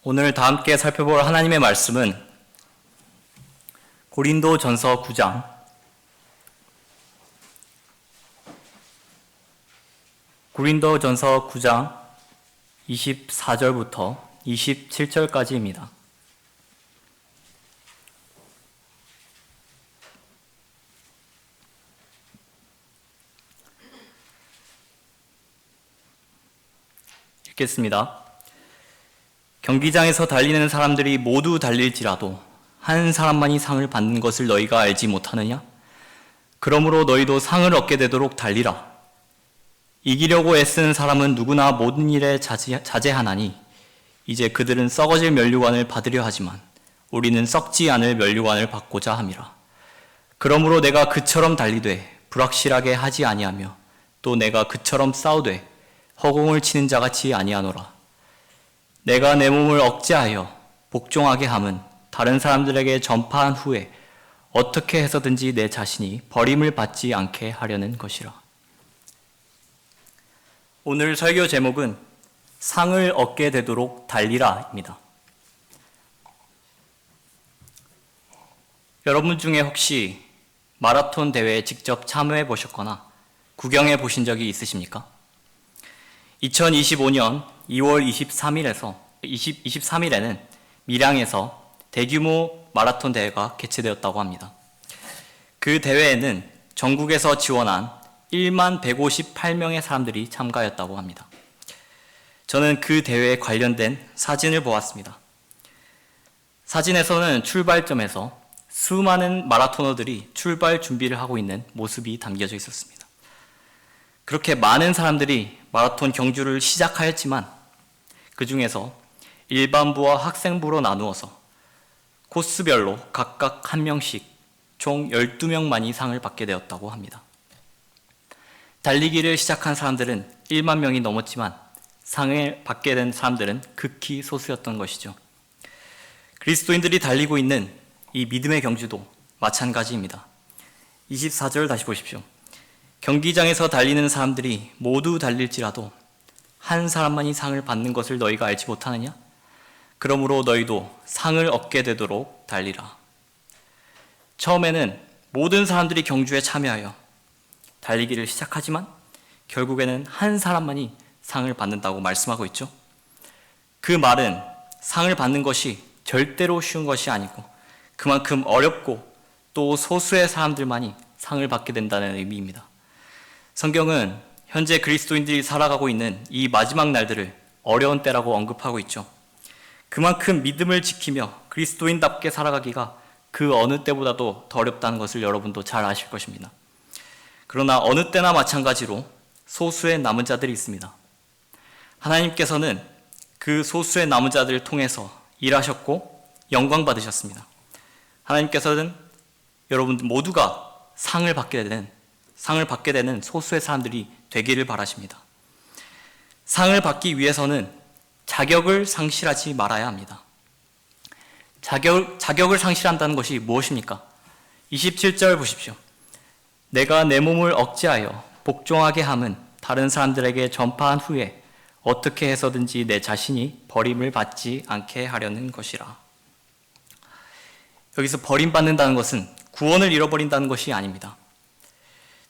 오늘 다 함께 살펴볼 하나님의 말씀은 고린도전서 9장 24절부터 27절까지입니다. 읽겠습니다. 경기장에서 달리는 사람들이 모두 달릴지라도 한 사람만이 상을 받는 것을 너희가 알지 못하느냐? 그러므로 너희도 상을 얻게 되도록 달리라. 이기려고 애쓰는 사람은 누구나 모든 일에 자제하나니 이제 그들은 썩어질 면류관을 받으려 하지만 우리는 썩지 않을 면류관을 받고자 함이라. 그러므로 내가 그처럼 달리되 불확실하게 하지 아니하며 또 내가 그처럼 싸우되 허공을 치는 자같이 아니하노라. 내가 내 몸을 억제하여 복종하게 함은 다른 사람들에게 전파한 후에 어떻게 해서든지 내 자신이 버림을 받지 않게 하려는 것이라. 오늘 설교 제목은 상을 얻게 되도록 달리라입니다. 여러분 중에 혹시 마라톤 대회에 직접 참여해 보셨거나 구경해 보신 적이 있으십니까? 2025년 2월 23일에는 밀양에서 대규모 마라톤 대회가 개최되었다고 합니다. 그 대회에는 전국에서 지원한 1만 158명의 사람들이 참가했다고 합니다. 저는 그 대회에 관련된 사진을 보았습니다. 사진에서는 출발점에서 수많은 마라토너들이 출발 준비를 하고 있는 모습이 담겨져 있었습니다. 그렇게 많은 사람들이 마라톤 경주를 시작하였지만 그 중에서 일반부와 학생부로 나누어서 코스별로 각각 한 명씩 총 12명만이 상을 받게 되었다고 합니다. 달리기를 시작한 사람들은 1만 명이 넘었지만 상을 받게 된 사람들은 극히 소수였던 것이죠. 그리스도인들이 달리고 있는 이 믿음의 경주도 마찬가지입니다. 24절 다시 보십시오. 경기장에서 달리는 사람들이 모두 달릴지라도 한 사람만이 상을 받는 것을 너희가 알지 못하느냐? 그러므로 너희도 상을 얻게 되도록 달리라. 처음에는 모든 사람들이 경주에 참여하여 달리기를 시작하지만 결국에는 한 사람만이 상을 받는다고 말씀하고 있죠. 그 말은 상을 받는 것이 절대로 쉬운 것이 아니고 그만큼 어렵고 또 소수의 사람들만이 상을 받게 된다는 의미입니다. 성경은 현재 그리스도인들이 살아가고 있는 이 마지막 날들을 어려운 때라고 언급하고 있죠. 그만큼 믿음을 지키며 그리스도인답게 살아가기가 그 어느 때보다도 더 어렵다는 것을 여러분도 잘 아실 것입니다. 그러나 어느 때나 마찬가지로 소수의 남은 자들이 있습니다. 하나님께서는 그 소수의 남은 자들을 통해서 일하셨고 영광 받으셨습니다. 하나님께서는 여러분 모두가 상을 받게 되는 소수의 사람들이 되기를 바라십니다. 상을 받기 위해서는 자격을 상실하지 말아야 합니다. 자격을 상실한다는 것이 무엇입니까? 27절 보십시오. 내가 내 몸을 억제하여 복종하게 함은 다른 사람들에게 전파한 후에 어떻게 해서든지 내 자신이 버림을 받지 않게 하려는 것이라. 여기서 버림받는다는 것은 구원을 잃어버린다는 것이 아닙니다.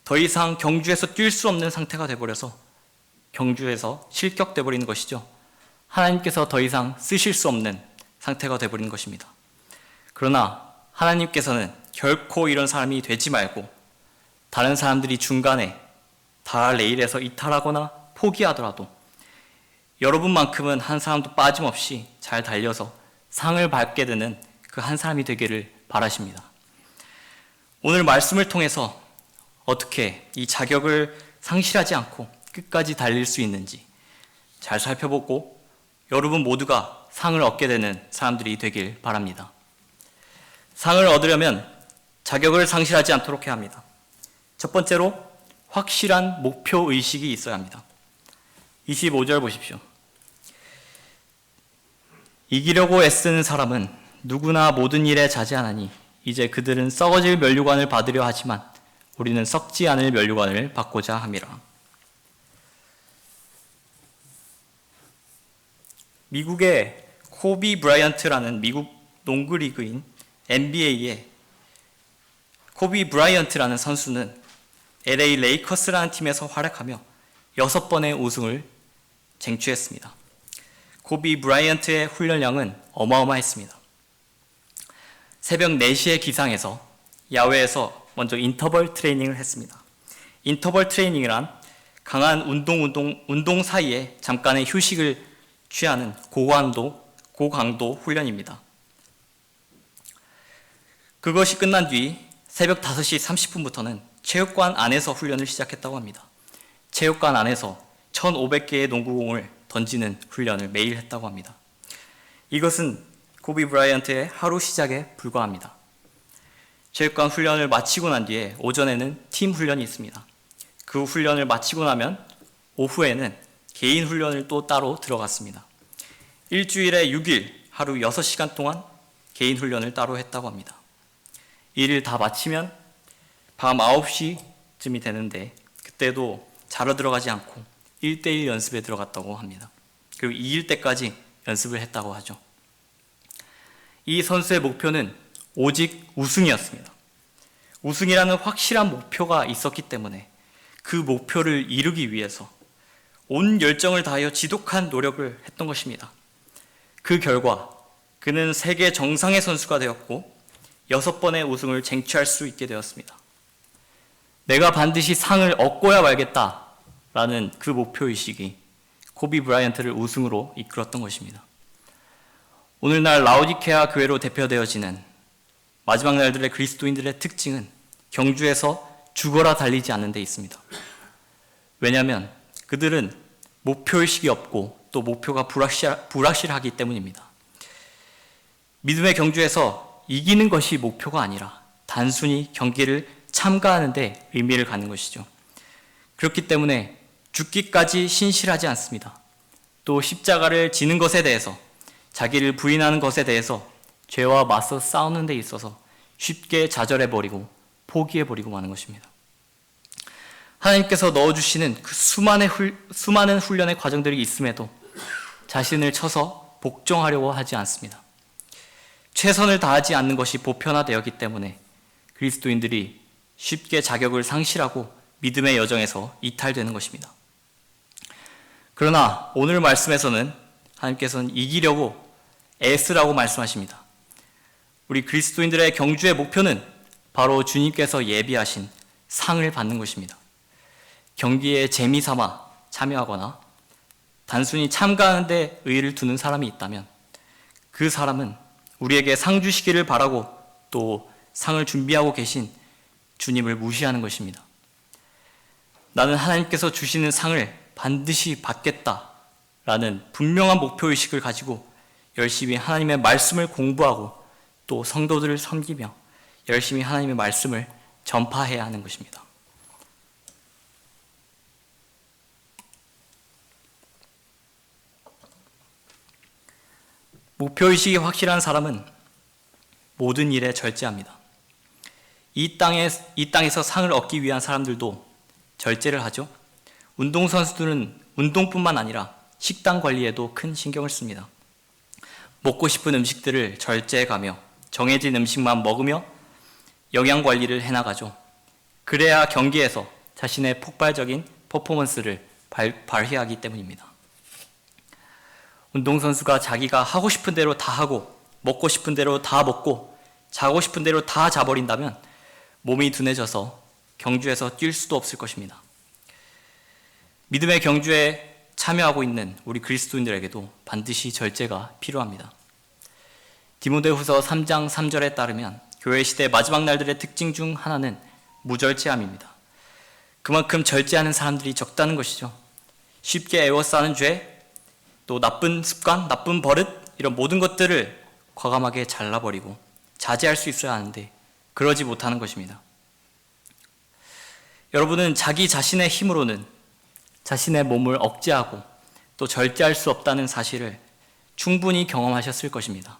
더 이상 경주에서 뛸 수 없는 상태가 되어버려서 경주에서 실격되어버리는 것이죠. 하나님께서 더 이상 쓰실 수 없는 상태가 되어버리는 것입니다. 그러나 하나님께서는 결코 이런 사람이 되지 말고 다른 사람들이 중간에 다 레일에서 이탈하거나 포기하더라도 여러분만큼은 한 사람도 빠짐없이 잘 달려서 상을 받게 되는 그 한 사람이 되기를 바라십니다. 오늘 말씀을 통해서 어떻게 이 자격을 상실하지 않고 끝까지 달릴 수 있는지 잘 살펴보고 여러분 모두가 상을 얻게 되는 사람들이 되길 바랍니다. 상을 얻으려면 자격을 상실하지 않도록 해야 합니다. 첫 번째로 확실한 목표 의식이 있어야 합니다. 25절 보십시오. 이기려고 애쓰는 사람은 누구나 모든 일에 자제하나니 이제 그들은 썩어질 면류관을 받으려 하지만 우리는 썩지 않을 면류관을 받고자 함이라. 미국의 코비 브라이언트라는 미국 농구 리그인 NBA의 코비 브라이언트라는 선수는 LA 레이커스라는 팀에서 활약하며 6번의 우승을 쟁취했습니다. 코비 브라이언트의 훈련량은 어마어마했습니다. 새벽 4시에 기상해서 야외에서 먼저 인터벌 트레이닝을 했습니다. 인터벌 트레이닝이란 강한 운동 사이에 잠깐의 휴식을 취하는 고강도 훈련입니다. 그것이 끝난 뒤 새벽 5시 30분부터는 체육관 안에서 훈련을 시작했다고 합니다. 체육관 안에서 1,500개의 농구공을 던지는 훈련을 매일 했다고 합니다. 이것은 코비 브라이언트의 하루 시작에 불과합니다. 체육관 훈련을 마치고 난 뒤에 오전에는 팀 훈련이 있습니다. 그 훈련을 마치고 나면 오후에는 개인 훈련을 또 따로 들어갔습니다. 일주일에 6일 하루 6시간 동안 개인 훈련을 따로 했다고 합니다. 일을 다 마치면 밤 9시쯤이 되는데 그때도 자러 들어가지 않고 1대1 연습에 들어갔다고 합니다. 그리고 이길 때까지 연습을 했다고 하죠. 이 선수의 목표는 오직 우승이었습니다. 우승이라는 확실한 목표가 있었기 때문에 그 목표를 이루기 위해서 온 열정을 다하여 지독한 노력을 했던 것입니다. 그 결과 그는 세계 정상의 선수가 되었고 6번의 우승을 쟁취할 수 있게 되었습니다. 내가 반드시 상을 얻고야 말겠다라는 그 목표의식이 코비 브라이언트를 우승으로 이끌었던 것입니다. 오늘날 라오디케아 교회로 대표되어지는 마지막 날들의 그리스도인들의 특징은 경주에서 죽어라 달리지 않는 데 있습니다. 왜냐하면 그들은 목표의식이 없고 또 목표가 불확실하기 때문입니다. 믿음의 경주에서 이기는 것이 목표가 아니라 단순히 경기를 참가하는 데 의미를 갖는 것이죠. 그렇기 때문에 죽기까지 신실하지 않습니다. 또 십자가를 지는 것에 대해서, 자기를 부인하는 것에 대해서 죄와 맞서 싸우는 데 있어서 쉽게 좌절해버리고 포기해버리고 마는 것입니다. 하나님께서 넣어주시는 그 수많은 훈련의 과정들이 있음에도 자신을 쳐서 복종하려고 하지 않습니다. 최선을 다하지 않는 것이 보편화되었기 때문에 그리스도인들이 쉽게 자격을 상실하고 믿음의 여정에서 이탈되는 것입니다. 그러나 오늘 말씀에서는 하나님께서는 이기려고 애쓰라고 말씀하십니다. 우리 그리스도인들의 경주의 목표는 바로 주님께서 예비하신 상을 받는 것입니다. 경기에 재미삼아 참여하거나 단순히 참가하는 데 의의를 두는 사람이 있다면 그 사람은 우리에게 상 주시기를 바라고 또 상을 준비하고 계신 주님을 무시하는 것입니다. 나는 하나님께서 주시는 상을 반드시 받겠다라는 분명한 목표의식을 가지고 열심히 하나님의 말씀을 공부하고 또 성도들을 섬기며 열심히 하나님의 말씀을 전파해야 하는 것입니다. 목표의식이 확실한 사람은 모든 일에 절제합니다. 이 땅에서 상을 얻기 위한 사람들도 절제를 하죠. 운동선수들은 운동뿐만 아니라 식단 관리에도 큰 신경을 씁니다. 먹고 싶은 음식들을 절제해가며 정해진 음식만 먹으며 영양 관리를 해나가죠. 그래야 경기에서 자신의 폭발적인 퍼포먼스를 발휘하기 때문입니다. 운동선수가 자기가 하고 싶은 대로 다 하고 먹고 싶은 대로 다 먹고 자고 싶은 대로 다 자버린다면 몸이 둔해져서 경주에서 뛸 수도 없을 것입니다. 믿음의 경주에 참여하고 있는 우리 그리스도인들에게도 반드시 절제가 필요합니다. 디모데후서 3장 3절에 따르면 교회 시대 마지막 날들의 특징 중 하나는 무절제함입니다. 그만큼 절제하는 사람들이 적다는 것이죠. 쉽게 애워싸는 죄, 또 나쁜 습관, 나쁜 버릇 이런 모든 것들을 과감하게 잘라버리고 자제할 수 있어야 하는데 그러지 못하는 것입니다. 여러분은 자기 자신의 힘으로는 자신의 몸을 억제하고 또 절제할 수 없다는 사실을 충분히 경험하셨을 것입니다.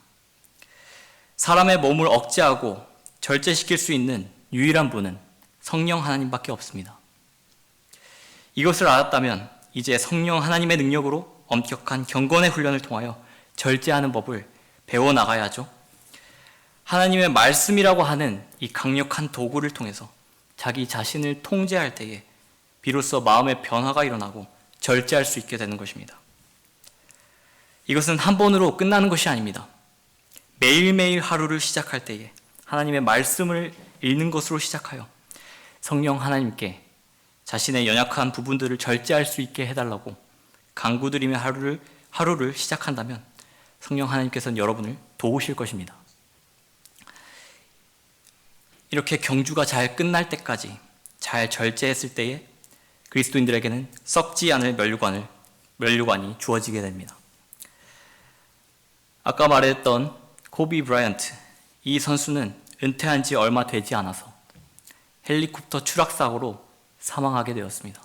사람의 몸을 억제하고 절제시킬 수 있는 유일한 분은 성령 하나님밖에 없습니다. 이것을 알았다면 이제 성령 하나님의 능력으로 엄격한 경건의 훈련을 통하여 절제하는 법을 배워나가야 하죠. 하나님의 말씀이라고 하는 이 강력한 도구를 통해서 자기 자신을 통제할 때에 비로소 마음의 변화가 일어나고 절제할 수 있게 되는 것입니다. 이것은 한 번으로 끝나는 것이 아닙니다. 매일매일 하루를 시작할 때에 하나님의 말씀을 읽는 것으로 시작하여 성령 하나님께 자신의 연약한 부분들을 절제할 수 있게 해달라고 간구드리며 하루를 시작한다면 성령 하나님께서는 여러분을 도우실 것입니다. 이렇게 경주가 잘 끝날 때까지 잘 절제했을 때에 그리스도인들에게는 썩지 않을 면류관이 주어지게 됩니다. 아까 말했던 코비 브라이언트, 이 선수는 은퇴한 지 얼마 되지 않아서 헬리콥터 추락사고로 사망하게 되었습니다.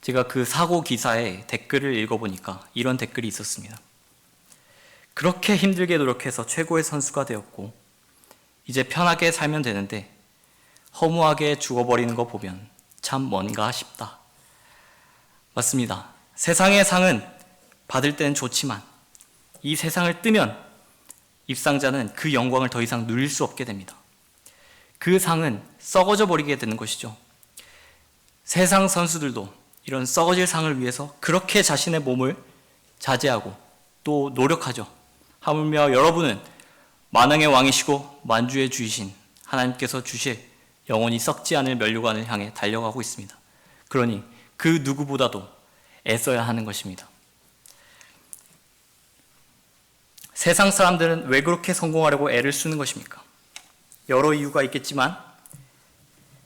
제가 그 사고 기사의 댓글을 읽어보니까 이런 댓글이 있었습니다. 그렇게 힘들게 노력해서 최고의 선수가 되었고 이제 편하게 살면 되는데 허무하게 죽어버리는 거 보면 참 뭔가 싶다. 맞습니다. 세상의 상은 받을 때는 좋지만 이 세상을 뜨면 입상자는 그 영광을 더 이상 누릴 수 없게 됩니다. 그 상은 썩어져 버리게 되는 것이죠. 세상 선수들도 이런 썩어질 상을 위해서 그렇게 자신의 몸을 자제하고 또 노력하죠. 하물며 여러분은 만왕의 왕이시고 만주의 주이신 하나님께서 주실 영원히 썩지 않을 면류관을 향해 달려가고 있습니다. 그러니 그 누구보다도 애써야 하는 것입니다. 세상 사람들은 왜 그렇게 성공하려고 애를 쓰는 것입니까? 여러 이유가 있겠지만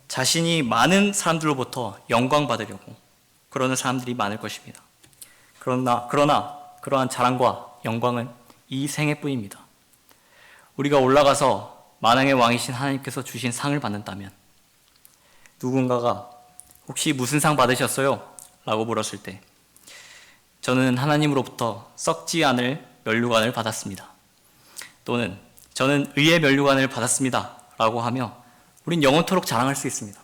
자신이 많은 사람들로부터 영광 받으려고 그러는 사람들이 많을 것입니다. 그러나 그러한 자랑과 영광은 이 생애뿐입니다. 우리가 올라가서 만왕의 왕이신 하나님께서 주신 상을 받는다면 누군가가 혹시 무슨 상 받으셨어요? 라고 물었을 때 저는 하나님으로부터 썩지 않을 면류관을 받았습니다. 또는 저는 의의 면류관을 받았습니다. 라고 하며 우린 영원토록 자랑할 수 있습니다.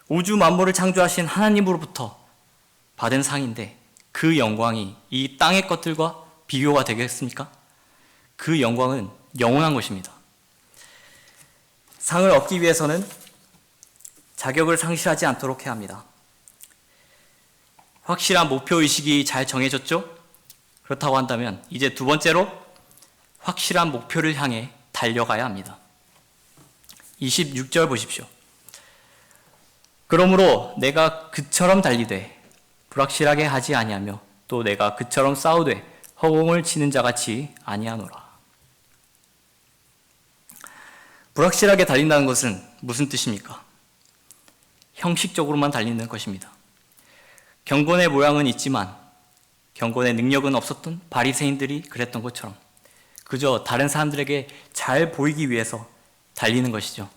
우주 만물을 창조하신 하나님으로부터 받은 상인데 그 영광이 이 땅의 것들과 비교가 되겠습니까? 그 영광은 영원한 것입니다. 상을 얻기 위해서는 자격을 상실하지 않도록 해야 합니다. 확실한 목표의식이 잘 정해졌죠? 그렇다고 한다면 이제 두 번째로 확실한 목표를 향해 달려가야 합니다. 26절 보십시오. 그러므로 내가 그처럼 달리되 불확실하게 하지 아니하며 또 내가 그처럼 싸우되 허공을 치는 자같이 아니하노라. 불확실하게 달린다는 것은 무슨 뜻입니까? 형식적으로만 달리는 것입니다. 경건의 모양은 있지만 경건의 능력은 없었던 바리새인들이 그랬던 것처럼 그저 다른 사람들에게 잘 보이기 위해서 달리는 것이죠.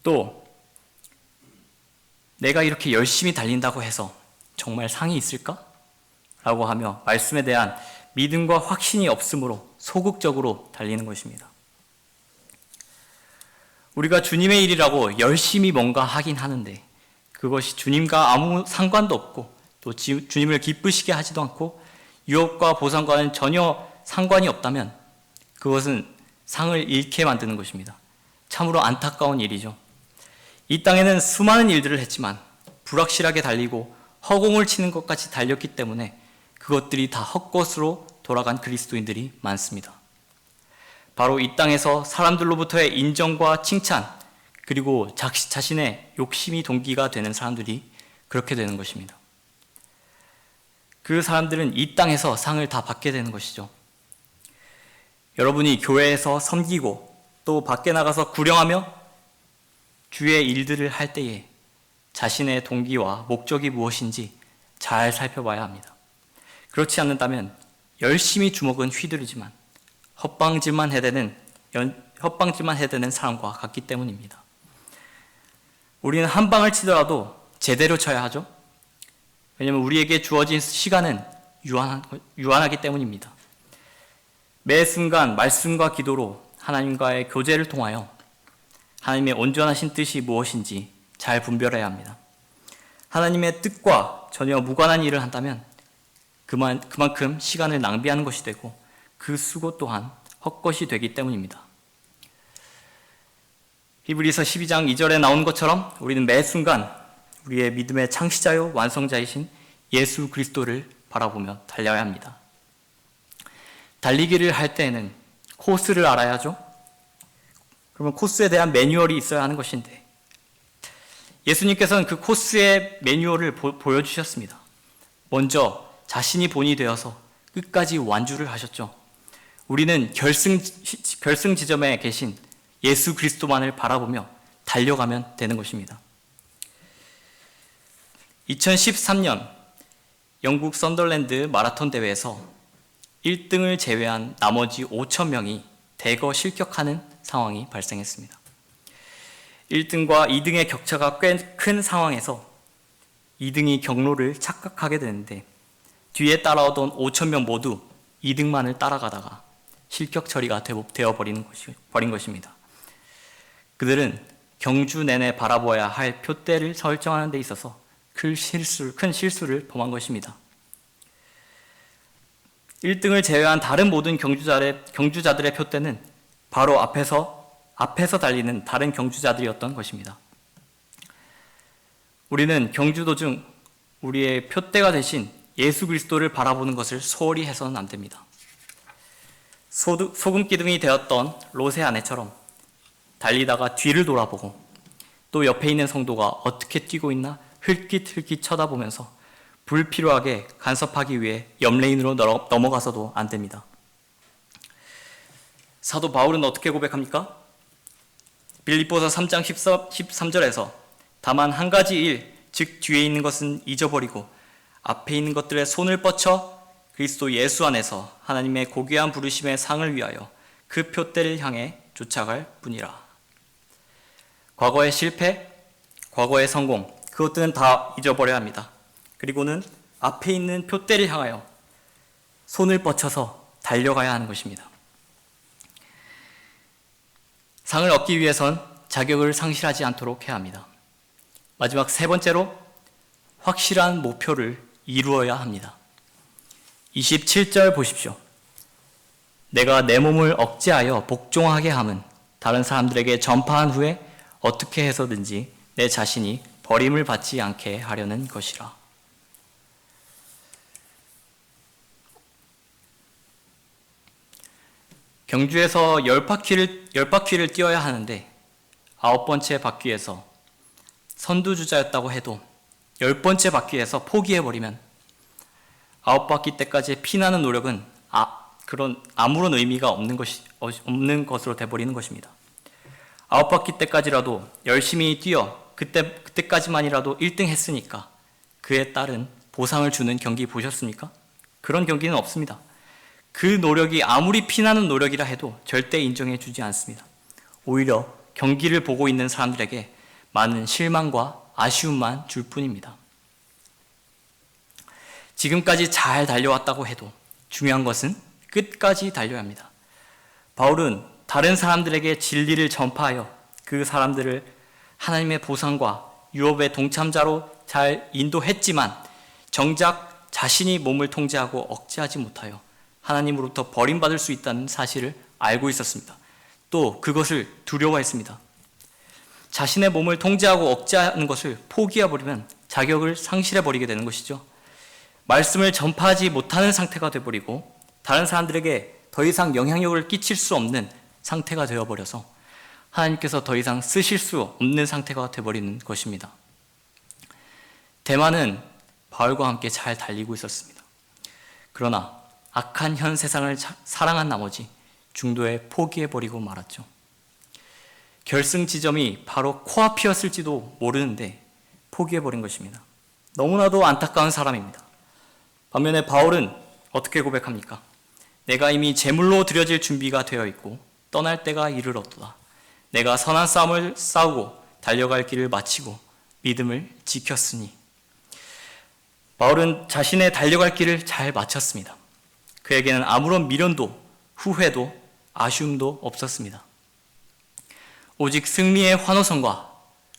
또 내가 이렇게 열심히 달린다고 해서 정말 상이 있을까? 라고 하며 말씀에 대한 믿음과 확신이 없으므로 소극적으로 달리는 것입니다. 우리가 주님의 일이라고 열심히 뭔가 하긴 하는데 그것이 주님과 아무 상관도 없고 또 주님을 기쁘시게 하지도 않고 유업과 보상과는 전혀 상관이 없다면 그것은 상을 잃게 만드는 것입니다. 참으로 안타까운 일이죠. 이 땅에는 수많은 일들을 했지만 불확실하게 달리고 허공을 치는 것까지 달렸기 때문에 그것들이 다 헛것으로 돌아간 그리스도인들이 많습니다. 바로 이 땅에서 사람들로부터의 인정과 칭찬 그리고 자신의 욕심이 동기가 되는 사람들이 그렇게 되는 것입니다. 그 사람들은 이 땅에서 상을 다 받게 되는 것이죠. 여러분이 교회에서 섬기고 또 밖에 나가서 구령하며 주의 일들을 할 때에 자신의 동기와 목적이 무엇인지 잘 살펴봐야 합니다. 그렇지 않는다면 열심히 주먹은 휘두르지만 헛방질만 해대는 사람과 같기 때문입니다. 우리는 한 방을 치더라도 제대로 쳐야 하죠. 왜냐하면 우리에게 주어진 시간은 유한하기 때문입니다. 매 순간 말씀과 기도로 하나님과의 교제를 통하여 하나님의 온전하신 뜻이 무엇인지 잘 분별해야 합니다. 하나님의 뜻과 전혀 무관한 일을 한다면 그만큼 시간을 낭비하는 것이 되고 그 수고 또한 헛것이 되기 때문입니다. 히브리서 12장 2절에 나온 것처럼 우리는 매 순간 우리의 믿음의 창시자요 완성자이신 예수 그리스도를 바라보며 달려야 합니다. 달리기를 할 때에는 코스를 알아야죠. 그러면 코스에 대한 매뉴얼이 있어야 하는 것인데 예수님께서는 그 코스의 매뉴얼을 보여주셨습니다. 먼저 자신이 본이 되어서 끝까지 완주를 하셨죠. 우리는 결승 지점에 계신 예수 그리스도만을 바라보며 달려가면 되는 것입니다. 2013년 영국 썬더랜드 마라톤 대회에서 1등을 제외한 나머지 5,000명이 대거 실격하는 상황이 발생했습니다. 1등과 2등의 격차가 꽤 큰 상황에서 2등이 경로를 착각하게 되는데 뒤에 따라오던 5,000명 모두 2등만을 따라가다가 실격 처리가 되어버린 것입니다. 그들은 경주 내내 바라보아야 할 표대를 설정하는 데 있어서 큰 실수를 범한 것입니다. 1등을 제외한 다른 모든 경주자들의 표대는 바로 앞에서 달리는 다른 경주자들이었던 것입니다. 우리는 경주 도중 우리의 표대가 되신 예수 그리스도를 바라보는 것을 소홀히 해서는 안 됩니다. 소금기둥이 되었던 롯의 아내처럼 달리다가 뒤를 돌아보고 또 옆에 있는 성도가 어떻게 뛰고 있나 흘깃흘깃 쳐다보면서 불필요하게 간섭하기 위해 옆레인으로 넘어가서도 안 됩니다. 사도 바울은 어떻게 고백합니까? 빌립보서 3장 13절에서 다만 한 가지 일, 즉 뒤에 있는 것은 잊어버리고 앞에 있는 것들에 손을 뻗쳐 그리스도 예수 안에서 하나님의 고귀한 부르심의 상을 위하여 그 표대를 향해 쫓아갈 뿐이라. 과거의 실패, 과거의 성공, 그것들은 다 잊어버려야 합니다. 그리고는 앞에 있는 표대를 향하여 손을 뻗쳐서 달려가야 하는 것입니다. 상을 얻기 위해선 자격을 상실하지 않도록 해야 합니다. 마지막 세 번째로 확실한 목표를 이루어야 합니다. 27절 보십시오. 내가 내 몸을 억제하여 복종하게 함은 다른 사람들에게 전파한 후에 어떻게 해서든지 내 자신이 버림을 받지 않게 하려는 것이라. 경주에서 10바퀴를 뛰어야 하는데 9번째 바퀴에서 선두주자였다고 해도 10번째 바퀴에서 포기해버리면 9바퀴 때까지 피나는 노력은 아무런 의미가 없는 것으로 돼버리는 것입니다. 9바퀴 때까지라도 열심히 뛰어 그때까지만이라도 1등 했으니까 그에 따른 보상을 주는 경기 보셨습니까? 그런 경기는 없습니다. 그 노력이 아무리 피나는 노력이라 해도 절대 인정해 주지 않습니다. 오히려 경기를 보고 있는 사람들에게 많은 실망과 아쉬움만 줄 뿐입니다. 지금까지 잘 달려왔다고 해도 중요한 것은 끝까지 달려야 합니다. 바울은 다른 사람들에게 진리를 전파하여 그 사람들을 하나님의 보상과 유업의 동참자로 잘 인도했지만 정작 자신이 몸을 통제하고 억제하지 못하여 하나님으로부터 버림받을 수 있다는 사실을 알고 있었습니다. 또 그것을 두려워했습니다. 자신의 몸을 통제하고 억제하는 것을 포기해버리면 자격을 상실해버리게 되는 것이죠. 말씀을 전파하지 못하는 상태가 되어버리고 다른 사람들에게 더 이상 영향력을 끼칠 수 없는 상태가 되어버려서 하나님께서 더 이상 쓰실 수 없는 상태가 되어버리는 것입니다. 대만은 바울과 함께 잘 달리고 있었습니다. 그러나 악한 현 세상을 사랑한 나머지 중도에 포기해버리고 말았죠. 결승 지점이 바로 코앞이었을지도 모르는데 포기해버린 것입니다. 너무나도 안타까운 사람입니다. 반면에 바울은 어떻게 고백합니까? 내가 이미 제물로 드려질 준비가 되어 있고 떠날 때가 이르렀도다. 내가 선한 싸움을 싸우고 달려갈 길을 마치고 믿음을 지켰으니. 바울은 자신의 달려갈 길을 잘 마쳤습니다. 그에게는 아무런 미련도 후회도 아쉬움도 없었습니다. 오직 승리의 환호성과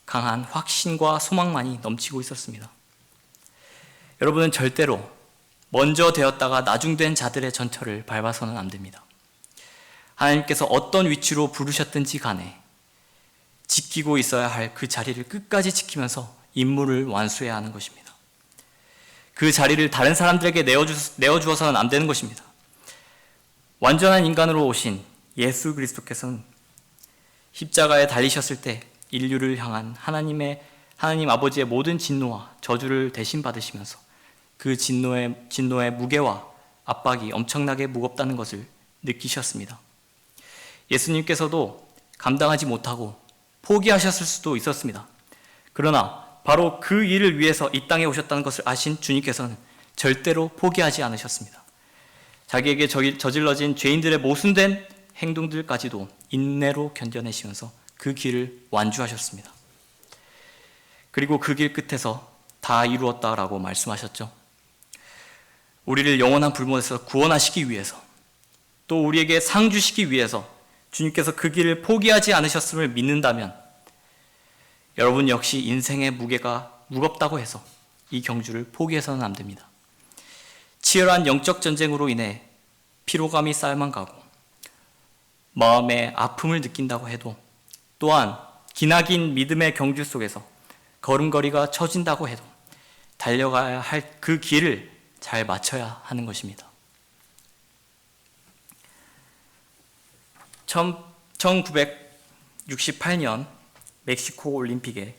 강한 확신과 소망만이 넘치고 있었습니다. 여러분은 절대로 먼저 되었다가 나중된 자들의 전철을 밟아서는 안 됩니다. 하나님께서 어떤 위치로 부르셨든지 간에 지키고 있어야 할 그 자리를 끝까지 지키면서 임무를 완수해야 하는 것입니다. 그 자리를 다른 사람들에게 내어주어서는 안 되는 것입니다. 완전한 인간으로 오신 예수 그리스도께서는 십자가에 달리셨을 때 인류를 향한 하나님 아버지의 모든 진노와 저주를 대신 받으시면서 그 진노의 무게와 압박이 엄청나게 무겁다는 것을 느끼셨습니다. 예수님께서도 감당하지 못하고 포기하셨을 수도 있었습니다. 그러나 바로 그 일을 위해서 이 땅에 오셨다는 것을 아신 주님께서는 절대로 포기하지 않으셨습니다. 자기에게 저질러진 죄인들의 모순된 행동들까지도 인내로 견뎌내시면서 그 길을 완주하셨습니다. 그리고 그 길 끝에서 다 이루었다라고 말씀하셨죠. 우리를 영원한 불못에서 구원하시기 위해서, 또 우리에게 상 주시기 위해서 주님께서 그 길을 포기하지 않으셨음을 믿는다면 여러분 역시 인생의 무게가 무겁다고 해서 이 경주를 포기해서는 안 됩니다. 치열한 영적 전쟁으로 인해 피로감이 쌓여만 가고 마음의 아픔을 느낀다고 해도, 또한 기나긴 믿음의 경주 속에서 걸음걸이가 처진다고 해도 달려가야 할 그 길을 잘 맞춰야 하는 것입니다. 1968년 멕시코 올림픽에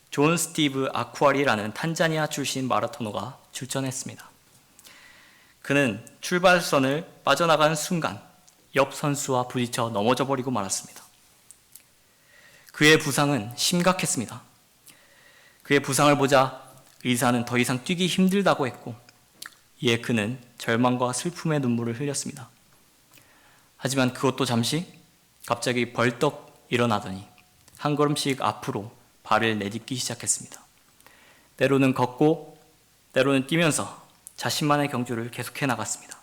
존 스티브 아쿠아리라는 탄자니아 출신 마라토너가 출전했습니다. 그는 출발선을 빠져나가는 순간 옆 선수와 부딪혀 넘어져 버리고 말았습니다. 그의 부상은 심각했습니다. 그의 부상을 보자 의사는 더 이상 뛰기 힘들다고 했고, 이에 그는 절망과 슬픔의 눈물을 흘렸습니다. 하지만 그것도 잠시 갑자기 벌떡 일어나더니 한 걸음씩 앞으로 발을 내딛기 시작했습니다. 때로는 걷고 때로는 뛰면서 자신만의 경주를 계속해 나갔습니다.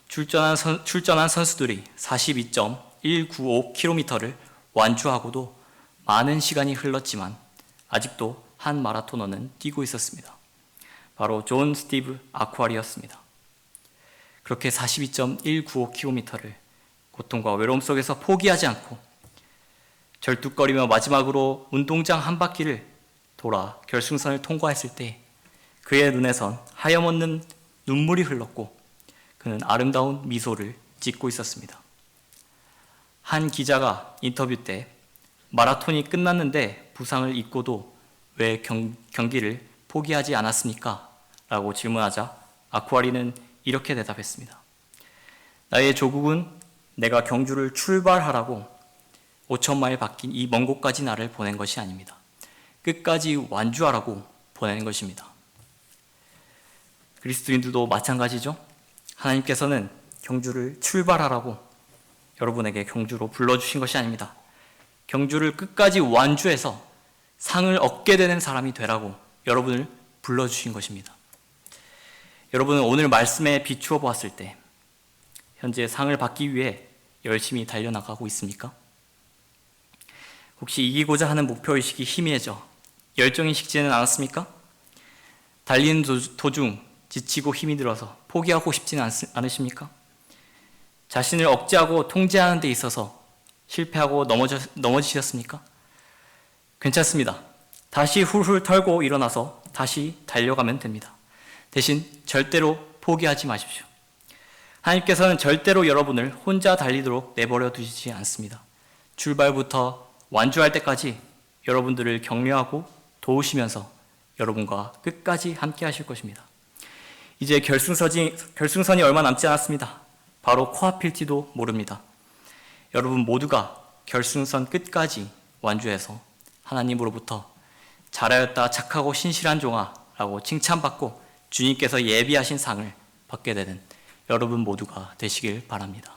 출전한 선수들이 42.195km를 완주하고도 많은 시간이 흘렀지만 아직도 한 마라토너는 뛰고 있었습니다. 바로 존 스티브 아쿠아리였습니다. 그렇게 42.195km를 고통과 외로움 속에서 포기하지 않고 절뚝거리며 마지막으로 운동장 한 바퀴를 돌아 결승선을 통과했을 때 그의 눈에선 하염없는 눈물이 흘렀고 그는 아름다운 미소를 짓고 있었습니다. 한 기자가 인터뷰 때 마라톤이 끝났는데 부상을 입고도 왜 경기를 포기하지 않았습니까? 라고 질문하자 아쿠아리는 이렇게 대답했습니다. 나의 조국은 내가 경주를 출발하라고 5,000마일 바뀐 이 먼 곳까지 나를 보낸 것이 아닙니다. 끝까지 완주하라고 보낸 것입니다. 그리스도인들도 마찬가지죠. 하나님께서는 경주를 출발하라고 여러분에게 경주로 불러주신 것이 아닙니다. 경주를 끝까지 완주해서 상을 얻게 되는 사람이 되라고 여러분을 불러주신 것입니다. 여러분은 오늘 말씀에 비추어 보았을 때 현재 상을 받기 위해 열심히 달려나가고 있습니까? 혹시 이기고자 하는 목표의식이 희미해져 열정이 식지는 않았습니까? 달리는 도중 지치고 힘이 들어서 포기하고 싶지는 않으십니까? 자신을 억제하고 통제하는 데 있어서 실패하고 넘어지셨습니까? 괜찮습니다. 다시 훌훌 털고 일어나서 다시 달려가면 됩니다. 대신 절대로 포기하지 마십시오. 하나님께서는 절대로 여러분을 혼자 달리도록 내버려 두시지 않습니다. 출발부터 완주할 때까지 여러분들을 격려하고 도우시면서 여러분과 끝까지 함께 하실 것입니다. 이제 결승선이 얼마 남지 않았습니다. 바로 코앞일지도 모릅니다. 여러분 모두가 결승선 끝까지 완주해서 하나님으로부터 잘하였다 착하고 신실한 종아 라고 칭찬받고 주님께서 예비하신 상을 받게 되는 여러분 모두가 되시길 바랍니다.